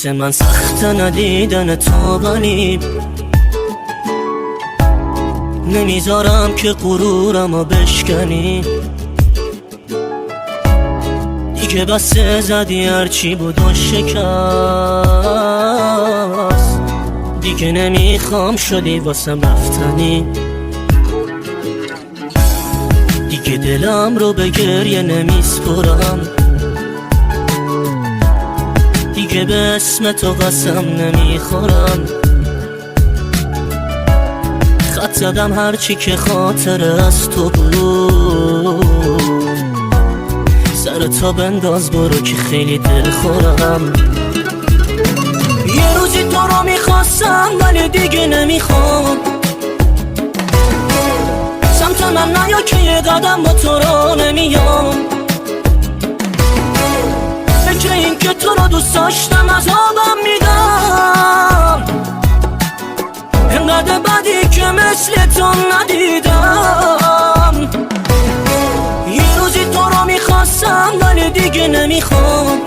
واسه من سخت ندیدن تو، ولی نمیذارم که غرورمو بشکنی. دیگه بسه زدی هرچی بود و شکست، دیگه نمیخوام شدی واسم رفتنی. دیگه دلم رو به گریه نمیسپرم، دیگه به اسم تو قسم نمیخورم. خط زدم هرچی که خاطر از تو بود، سر تا بنداز برو که خیلی دلخورم. یه روزی تو رو میخواستم ولی دیگه نمیخوام، سمت من نیا که یه قدم با تو رو نمیام. فکر این که تو رو دوست داشتم عذابم میدم، انقدر بدی که مثل تو ندیدم. یه روزی تو رو میخواستم ولی دیگه نمیخوام،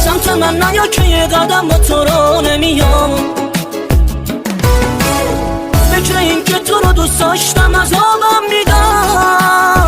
سمت من نیا که یه قدم با تو رو نمیام. فکر این که تو رو دوست داشتم عذابم میدم.